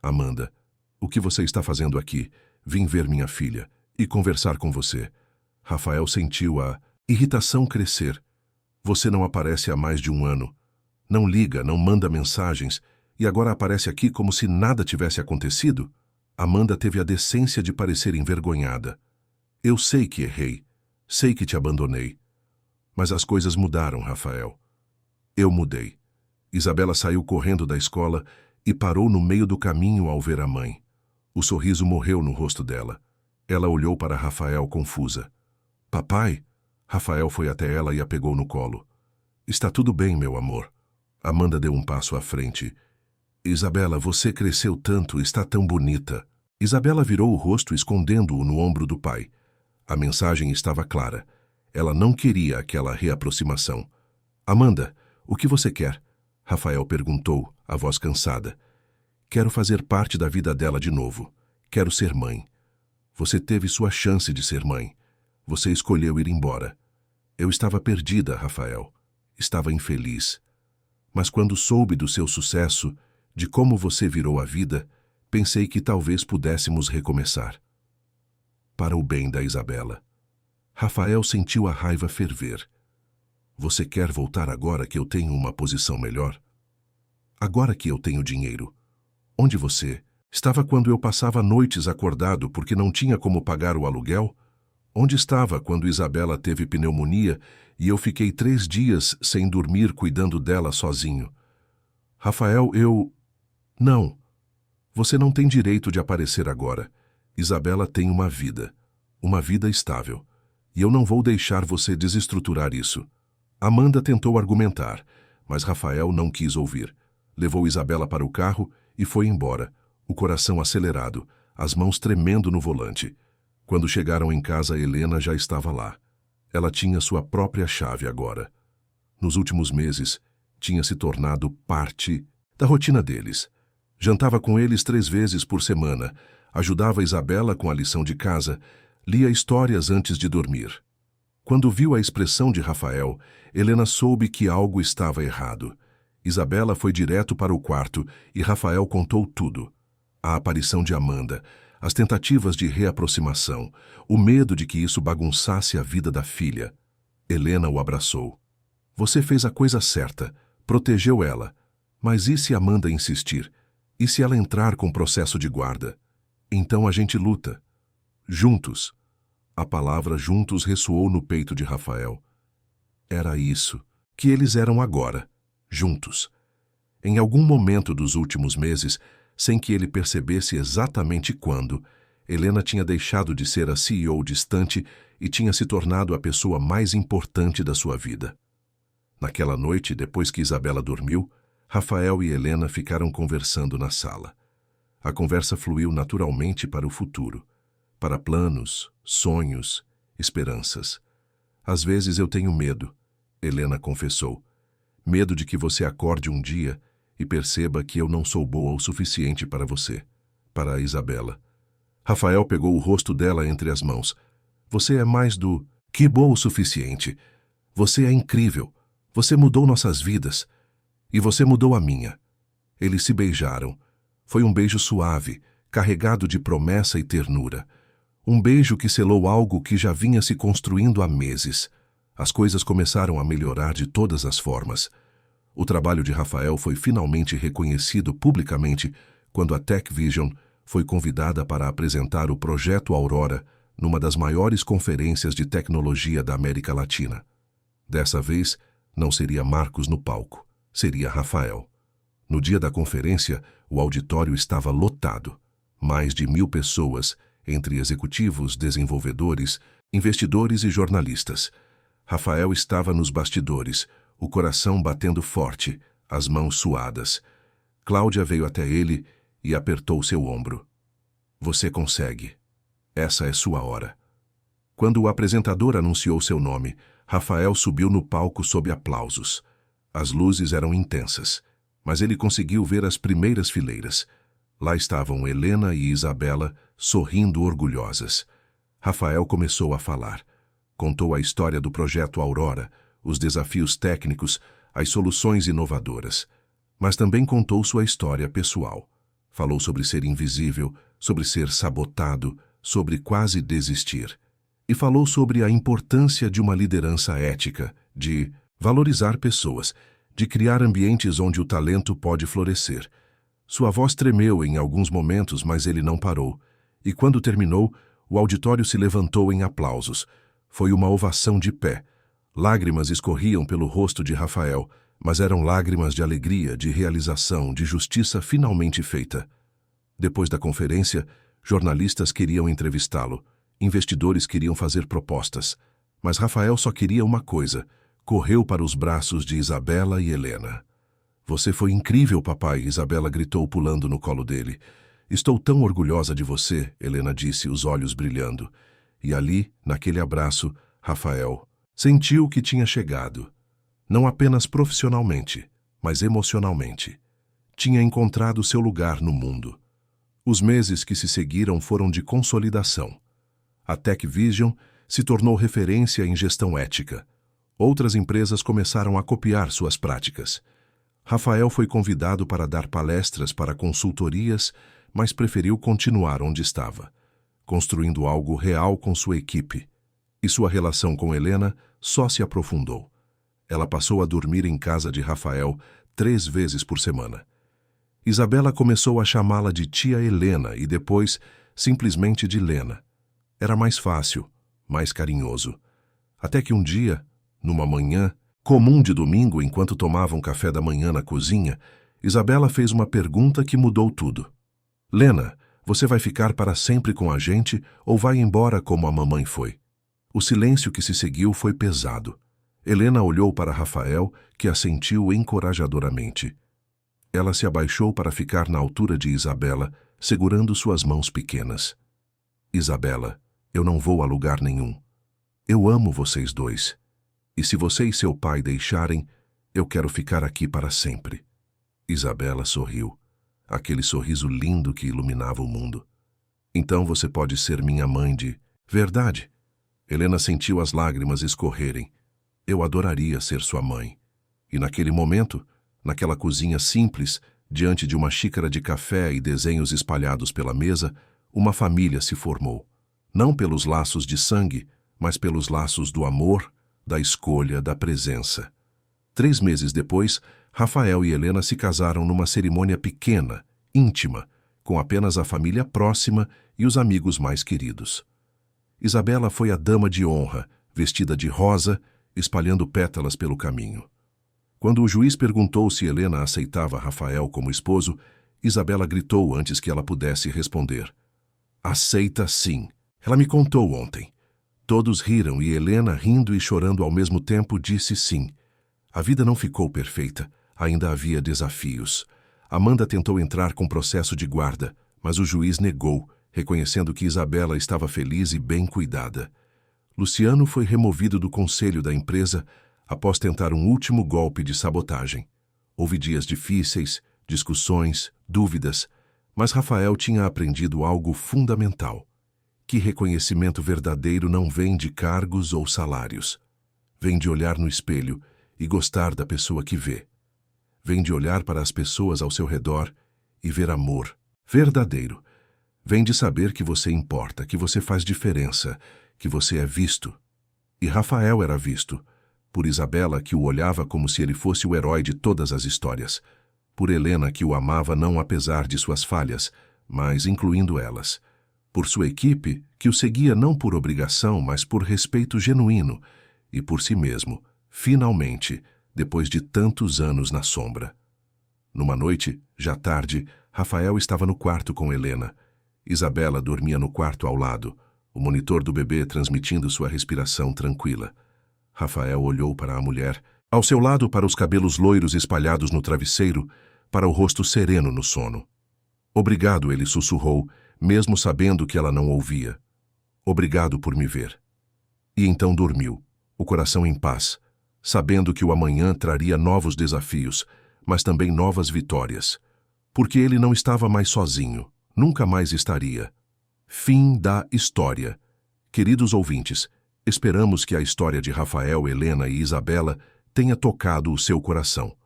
Amanda, o que você está fazendo aqui? Vim ver minha filha e conversar com você. Rafael sentiu a irritação crescer. Você não aparece há mais de um ano. Não liga, não manda mensagens, e agora aparece aqui como se nada tivesse acontecido? Amanda teve a decência de parecer envergonhada. Eu sei que errei. Sei que te abandonei. Mas as coisas mudaram, Rafael. Eu mudei. Isabela saiu correndo da escola e parou no meio do caminho ao ver a mãe. O sorriso morreu no rosto dela. Ela olhou para Rafael confusa. Papai? Rafael foi até ela e a pegou no colo. Está tudo bem, meu amor. Amanda deu um passo à frente. Isabela, você cresceu tanto, está tão bonita. Isabela virou o rosto escondendo-o no ombro do pai. A mensagem estava clara. Ela não queria aquela reaproximação. Amanda, o que você quer? Rafael perguntou, a voz cansada. Quero fazer parte da vida dela de novo. Quero ser mãe. Você teve sua chance de ser mãe. Você escolheu ir embora. Eu estava perdida, Rafael. Estava infeliz. Mas quando soube do seu sucesso, de como você virou a vida, pensei que talvez pudéssemos recomeçar. Para o bem da Isabela. Rafael sentiu a raiva ferver. Você quer voltar agora que eu tenho uma posição melhor? Agora que eu tenho dinheiro. Onde você estava quando eu passava noites acordado porque não tinha como pagar o aluguel? Onde estava quando Isabela teve pneumonia e eu fiquei 3 dias sem dormir cuidando dela sozinho? Rafael, Não. Você não tem direito de aparecer agora. Isabela tem uma vida estável. E eu não vou deixar você desestruturar isso. Amanda tentou argumentar, mas Rafael não quis ouvir. Levou Isabela para o carro e foi embora, o coração acelerado, as mãos tremendo no volante. Quando chegaram em casa, Helena já estava lá. Ela tinha sua própria chave agora. Nos últimos meses, tinha se tornado parte da rotina deles. Jantava com eles 3 vezes por semana, ajudava Isabela com a lição de casa, lia histórias antes de dormir. Quando viu a expressão de Rafael, Helena soube que algo estava errado. Isabela foi direto para o quarto e Rafael contou tudo. A aparição de Amanda, as tentativas de reaproximação, o medo de que isso bagunçasse a vida da filha. Helena o abraçou. Você fez a coisa certa, protegeu ela. Mas e se Amanda insistir? E se ela entrar com processo de guarda? Então a gente luta. Juntos. A palavra juntos ressoou no peito de Rafael. Era isso que eles eram agora, juntos. Em algum momento dos últimos meses, sem que ele percebesse exatamente quando, Helena tinha deixado de ser a CEO distante e tinha se tornado a pessoa mais importante da sua vida. Naquela noite, depois que Isabela dormiu, Rafael e Helena ficaram conversando na sala. A conversa fluiu naturalmente para o futuro, para planos, sonhos, esperanças. Às vezes eu tenho medo, Helena confessou. Medo de que você acorde um dia e perceba que eu não sou boa o suficiente para você, para a Isabela. Rafael pegou o rosto dela entre as mãos. Você é mais do que boa o suficiente. Você é incrível. Você mudou nossas vidas. E você mudou a minha. Eles se beijaram. Foi um beijo suave, carregado de promessa e ternura. Um beijo que selou algo que já vinha se construindo há meses. As coisas começaram a melhorar de todas as formas. O trabalho de Rafael foi finalmente reconhecido publicamente quando a Tech Vision foi convidada para apresentar o projeto Aurora numa das maiores conferências de tecnologia da América Latina. Dessa vez, não seria Marcos no palco, seria Rafael. No dia da conferência, o auditório estava lotado. Mais de 1000 pessoas, entre executivos, desenvolvedores, investidores e jornalistas. Rafael estava nos bastidores, o coração batendo forte, as mãos suadas. Cláudia veio até ele e apertou seu ombro. Você consegue. Essa é sua hora. Quando o apresentador anunciou seu nome, Rafael subiu no palco sob aplausos. As luzes eram intensas, mas ele conseguiu ver as primeiras fileiras. Lá estavam Helena e Isabela, sorrindo orgulhosas. Rafael começou a falar. Contou a história do projeto Aurora, os desafios técnicos, as soluções inovadoras. Mas também contou sua história pessoal. Falou sobre ser invisível, sobre ser sabotado, sobre quase desistir. E falou sobre a importância de uma liderança ética, de valorizar pessoas, de criar ambientes onde o talento pode florescer. Sua voz tremeu em alguns momentos, mas ele não parou. E quando terminou, o auditório se levantou em aplausos. Foi uma ovação de pé. Lágrimas escorriam pelo rosto de Rafael, mas eram lágrimas de alegria, de realização, de justiça finalmente feita. Depois da conferência, jornalistas queriam entrevistá-lo, investidores queriam fazer propostas, mas Rafael só queria uma coisa: correu para os braços de Isabela e Helena. Você foi incrível, papai, Isabela gritou pulando no colo dele. Estou tão orgulhosa de você, Helena disse, os olhos brilhando. E ali, naquele abraço, Rafael sentiu que tinha chegado. Não apenas profissionalmente, mas emocionalmente. Tinha encontrado seu lugar no mundo. Os meses que se seguiram foram de consolidação. A Tech Vision se tornou referência em gestão ética. Outras empresas começaram a copiar suas práticas. Rafael foi convidado para dar palestras para consultorias, mas preferiu continuar onde estava, construindo algo real com sua equipe. E sua relação com Helena só se aprofundou. Ela passou a dormir em casa de Rafael 3 vezes por semana. Isabela começou a chamá-la de tia Helena e depois simplesmente de Lena. Era mais fácil, mais carinhoso. Até que um dia, numa manhã comum de domingo, enquanto tomavam café da manhã na cozinha, Isabela fez uma pergunta que mudou tudo. Lena, você vai ficar para sempre com a gente ou vai embora como a mamãe foi? O silêncio que se seguiu foi pesado. Helena olhou para Rafael, que assentiu encorajadoramente. Ela se abaixou para ficar na altura de Isabela, segurando suas mãos pequenas. Isabela, eu não vou a lugar nenhum. Eu amo vocês dois. E se você e seu pai deixarem, eu quero ficar aqui para sempre. Isabela sorriu, aquele sorriso lindo que iluminava o mundo. Então você pode ser minha mãe de verdade. Helena sentiu as lágrimas escorrerem. Eu adoraria ser sua mãe. E naquele momento, naquela cozinha simples, diante de uma xícara de café e desenhos espalhados pela mesa, uma família se formou. Não pelos laços de sangue, mas pelos laços do amor, da escolha, da presença. 3 meses depois, Rafael e Helena se casaram numa cerimônia pequena, íntima, com apenas a família próxima e os amigos mais queridos. Isabela foi a dama de honra, vestida de rosa, espalhando pétalas pelo caminho. Quando o juiz perguntou se Helena aceitava Rafael como esposo, Isabela gritou antes que ela pudesse responder. Aceita sim. Ela me contou ontem. Todos riram e Helena, rindo e chorando ao mesmo tempo, disse sim. A vida não ficou perfeita. Ainda havia desafios. Amanda tentou entrar com processo de guarda, mas o juiz negou, reconhecendo que Isabela estava feliz e bem cuidada. Luciano foi removido do conselho da empresa após tentar um último golpe de sabotagem. Houve dias difíceis, discussões, dúvidas, mas Rafael tinha aprendido algo fundamental: que reconhecimento verdadeiro não vem de cargos ou salários. Vem de olhar no espelho e gostar da pessoa que vê. Vem de olhar para as pessoas ao seu redor e ver amor verdadeiro. Vem de saber que você importa, que você faz diferença, que você é visto. E Rafael era visto, por Isabela, que o olhava como se ele fosse o herói de todas as histórias, por Helena, que o amava não apesar de suas falhas, mas incluindo elas, por sua equipe, que o seguia não por obrigação, mas por respeito genuíno, e por si mesmo, finalmente, depois de tantos anos na sombra. Numa noite, já tarde, Rafael estava no quarto com Helena. Isabela dormia no quarto ao lado, o monitor do bebê transmitindo sua respiração tranquila. Rafael olhou para a mulher, ao seu lado para os cabelos loiros espalhados no travesseiro, para o rosto sereno no sono. Obrigado, ele sussurrou, mesmo sabendo que ela não ouvia. Obrigado por me ver. E então dormiu, o coração em paz, sabendo que o amanhã traria novos desafios, mas também novas vitórias. Porque ele não estava mais sozinho, nunca mais estaria. Fim da história. Queridos ouvintes, esperamos que a história de Rafael, Helena e Isabela tenha tocado o seu coração.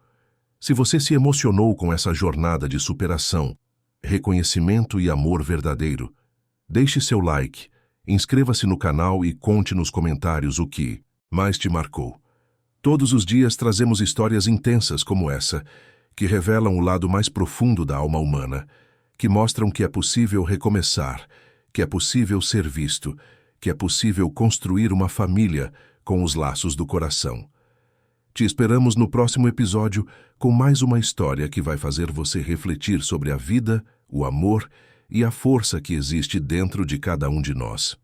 Se você se emocionou com essa jornada de superação, reconhecimento e amor verdadeiro, deixe seu like, inscreva-se no canal e conte nos comentários o que mais te marcou. Todos os dias trazemos histórias intensas como essa, que revelam o lado mais profundo da alma humana, que mostram que é possível recomeçar, que é possível ser visto, que é possível construir uma família com os laços do coração. Te esperamos no próximo episódio com mais uma história que vai fazer você refletir sobre a vida, o amor e a força que existe dentro de cada um de nós.